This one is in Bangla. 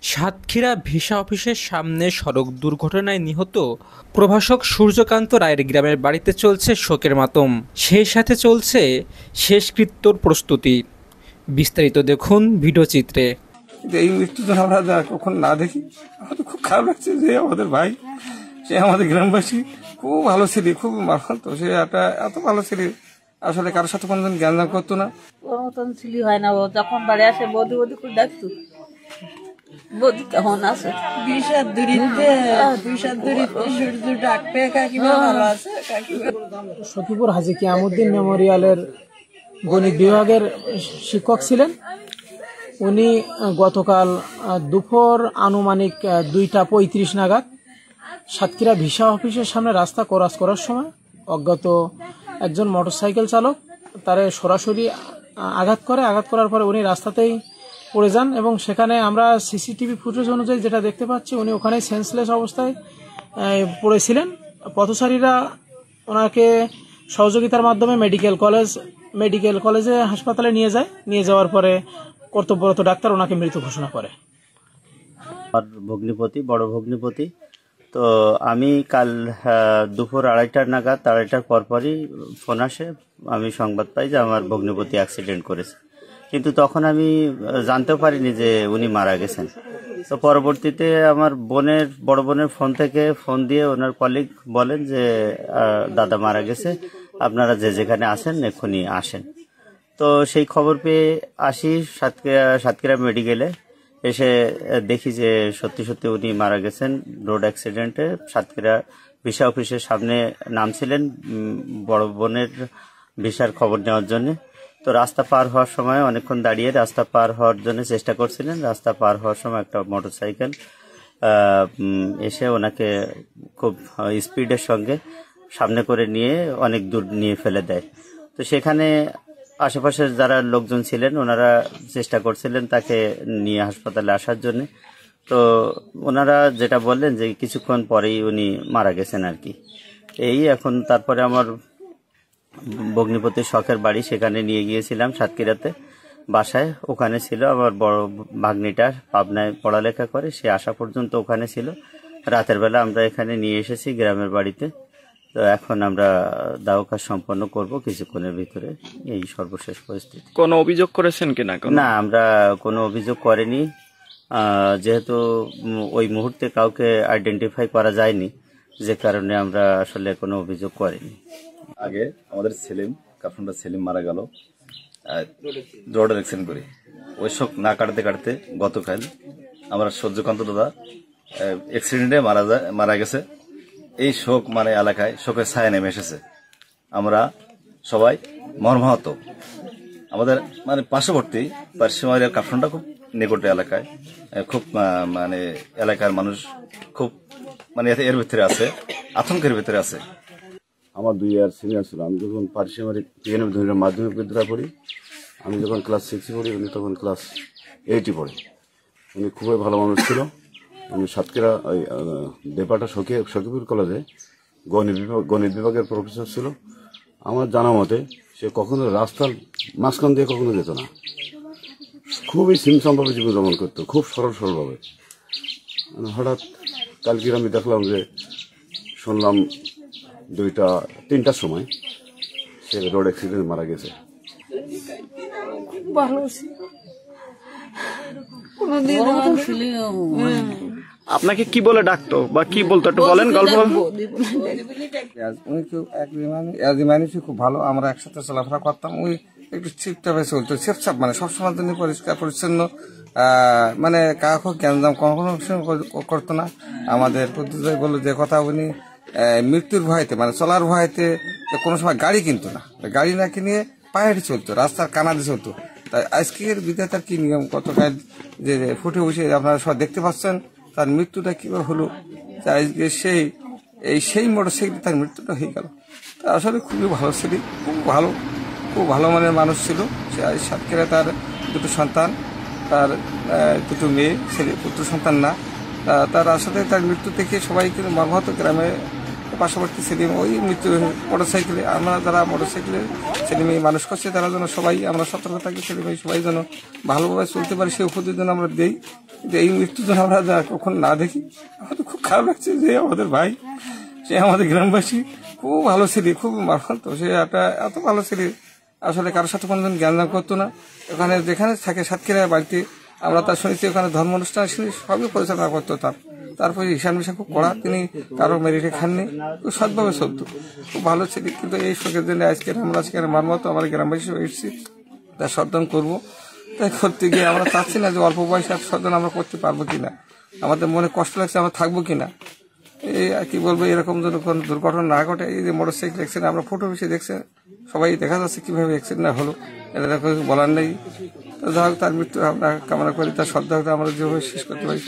সাতক্ষীরা ভিসা অফিসের সামনে সড়ক দুর্ঘটনায় নিহত প্রভাষক সূর্যকান্ত রায়ের গ্রামের বাড়িতে চলছে শোকের মাতম, সেই সাথে চলছে শেষকৃত্যর প্রস্তুতি। বিস্তারিত দেখুন ভিডিওচিত্রে। এই মৃত্যু আমরা কখন না দেখি আমাদের খুব খারাপ লাগছে যে আমাদের ভাই, সে আমাদের গ্রামবাসী, খুব ভালো ছেলে, খুব মারাত্মক। সে এত ভালো ছেলে, আসলে কারোর সাথে কোনোদিন জ্ঞান করতো না। ওর মতন ছেলে হয় না। ও যখন বাড়ি আসে বৌদি বৌদি করে ডাকতো, বৌদি কেমন আছে, সখীপুর হাজী কিয়ামউদ্দিন মেমোরিয়ালের গণিত বিভাগের শিক্ষক ছিলেন। উনি গতকাল দুপুর আনুমানিক 2:35 নাগাদ সাতক্ষীরা ভিসা অফিসের সামনে রাস্তা ক্রস করার সময় অজ্ঞাত একজন মোটরসাইকেল চালক তারে সরাসরি আঘাত করার পরে উনি রাস্তাতেই পড়ে যান এবং সেখানে আমরা সিসিটিভি ফুটেজ অনুযায়ী যেটা দেখতে পাচ্ছি, উনি ওখানে সেন্সলেস অবস্থায় পড়েছিলেন। পথচারীরা ওনাকে সহযোগিতার মাধ্যমে মেডিকেল কলেজে হাসপাতালে নিয়ে যাওয়ার পরে কর্তব্যরত ডাক্তার ওনাকে মৃত ঘোষণা করে। বড় ভগ্নিপতি। তো আমি কাল দুপুর 2:30 নাগাদ, 2:30টার পরপরই ফোন আসে, আমি সংবাদ পাই যে আমার ভগ্নিপতি অ্যাক্সিডেন্ট করেছে। কিন্তু তখন আমি জানতেও পারিনি যে উনি মারা গেছেন। তো পরবর্তীতে আমার বড় বোনের ফোন থেকে ফোন দিয়ে ওনার কলিগ বলেন যে দাদা মারা গেছে, আপনারা যে যেখানে আসেন এক্ষুনি আসেন। তো সেই খবর পেয়ে আসি সাতক্ষীরা মেডিকেলে। এসে দেখি যে সত্যি উনি মারা গেছেন রোড অ্যাক্সিডেন্টে। সাতক্ষীরা ভিসা অফিসের সামনে নামছিলেন বড় বোনের ভিসার খবর নেওয়ার জন্য। তো রাস্তা পার হওয়ার সময় অনেকক্ষণ দাঁড়িয়ে রাস্তা পার হওয়ার জন্য চেষ্টা করছিলেন। রাস্তা পার হওয়ার সময় একটা মোটরসাইকেল এসে ওনাকে খুব স্পিডের সঙ্গে সামনে করে নিয়ে অনেক দূর নিয়ে ফেলে দেয়। তো সেখানে আশেপাশের যারা লোকজন ছিলেন ওনারা চেষ্টা করছিলেন তাকে নিয়ে হাসপাতালে আসার জন্য। তো ওনারা যেটা বললেন যে কিছুক্ষণ পরেই উনি মারা গেছেন আর কি। এখন তারপরে আমার ভগ্নিপতির শখের বাড়ি, সেখানে নিয়ে গিয়েছিলাম সাতক্ষীরাতে বাসায়। ওখানে ছিল আমার বড় ভাগ্নিটা, পাবনায় পড়ালেখা করে, সে আসা পর্যন্ত ওখানে ছিল। রাতের বেলা আমরা এখানে নিয়ে এসেছি গ্রামের বাড়িতে। তো এখন আমরা দাহ কাজ সম্পন্ন করব কিছুক্ষণের ভিতরে। এই সর্বশেষ পরিস্থিতি। কোনো অভিযোগ করেছেন কিনা? না, আমরা কোনো অভিযোগ করিনি, যেহেতু ওই মুহূর্তে কাউকে আইডেন্টিফাই করা যায়নি, যে কারণে আমরা আসলে কোনো অভিযোগ করিনি। আগে আমাদের কাফরুন্ডা সেলিম মারা গেল রোড অ্যাক্সিডেন্ট করে। ওই শোক না কাটতে গতকাল আমরা সূর্যকান্ত দাদা অ্যাক্সিডেন্টে মারা গেছে। এই শোক এলাকায় শোকের ছায়া নেমে এসেছে। আমরা সবাই মর্মাহত। আমাদের পার্শ্ববর্তী পার্শ্বমারিয়ার কাফরুন্ডা খুব নিকটে এলাকায়, খুব এলাকার মানুষ খুব এর ভিতরে আছে, আতঙ্কের ভিতরে আছে। আমার 2 ইয়ার সিনিয়র ছিল। আমি যখন পার্শ্বমারি মাধ্যমিক বিদ্যালয় পড়ি, আমি যখন ক্লাস 6 পড়ি, উনি তখন ক্লাস 8 পড়ে। উনি খুবই ভালো মানুষ ছিল। উনি সাতক্ষীরা দেপাটা সখীপুর কলেজে গণিত বিভাগের প্রফেসর ছিল। আমার জানা মতে সে কখনো রাস্তার মাঝখান দিয়ে কখনো যেত না। খুবই সিমসামভাবে জীবনযাপন করতো, খুব সরলভাবে। হঠাৎ কালকে আমি দেখলাম যে শুনলাম 2-3টার সময় সে রোড অ্যাক্সিডেন্টে মারা গেছে। আপনাকে কি বলে ডাকতো বা কি বলতো একটু বলেন গল্প। উনি খুব ভালো, আমরা একসাথে চলাফেরা করতাম। ওই একটু ঠিকঠাক চলতো, সেফসাপ, সবসময় জন্য পরিষ্কার পরিচ্ছন্ন, কাউকে জ্ঞানদাম কখনো করতো না। আমাদের পদ্ধতি বললো যে কথা, উনি মৃত্যুর ভয়তে চলার ভয়তে কোনো সময় গাড়ি কিনতো না। গাড়ি না কিনে পায়ে হেঁটে চলতো, রাস্তার কানাতে চলতো। তাই আজকের বিধাতার কি নিয়ম, গতকাল যে ফুটে বসে আপনারা সব দেখতে পাচ্ছেন তার মৃত্যুটা কিভাবে হলো। আজকে সেই মোটরসাইকেল তার মৃত্যুটা হয়ে গেল। তা আসলে খুবই ভালো ছিল, খুব ভালো মানের মানুষ ছিল। সে সাতক্ষীরা তার 2 সন্তান, তার 2 মেয়ে, ছেলে পুত্র সন্তান না। তার আসলে তার মৃত্যু থেকে সবাই কিন্তু মর্মাহত। গ্রামে পার্শ্ববর্তী ছেলে ওই মৃত্যু মোটরসাইকেলে, আমরা যারা মোটরসাইকেলে ছেলে মেয়ে মানুষ করছে তারা যেন সবাই আমরা সতর্ক থাকি, ছেলে মেয়ে সবাই যেন ভালোভাবে চলতে পারে, সেই উপদেশ যেন আমরা দিই। কিন্তু এই মৃত্যু যেন আমরা কখন না দেখি। আমাদের খুব খারাপ লাগছে যে আমাদের ভাই, সে আমাদের গ্রামবাসী, খুব ভালো ছেলে, খুব মার্ফান্ত, সে একটা এত ভালো ছেলে, আসলে কারোর সাথে কোনোদিন জ্ঞানদান করতো না। ওখানে যেখানে থাকে সাতক্ষীরা বাড়িতে আমরা তার শুনেছি ওখানে ধর্ম অনুষ্ঠান সবই পরিচালনা করতো। তারপরে হিসাব মিশা খুব কড়া, তিনি কারো মেরিটে খাননি, খুব সৎভাবে চলতো, খুব ভালো ছেলে। কিন্তু এই শোকের জন্য আজকে আমরা সেখানে মারমতো আমার গ্রামবাসী এসেছি, তার শ্রদ্ধান করবো। তাই করতে গিয়ে আমরা চাচ্ছি না যে অল্প বয়সে শ্রদ্ধান আমরা করতে পারবো কিনা, আমাদের মনে কষ্ট লাগছে আমরা থাকবো কিনা। এই কি বলবো, এরকম যেন কোনো দুর্ঘটনা না ঘটে। এই যে মোটরসাইকেল অ্যাক্সিডেন্ট আমরা ফটো বেশি দেখছেন, সবাই দেখা যাচ্ছে কিভাবে অ্যাক্সিডেন্ট হলো, এটা কিছু বলার নেই। তো যাই হোক, তার মৃত্যু আমরা কামনা করি, তার শ্রদ্ধা আমরা যেভাবে শেষ করতে পারি।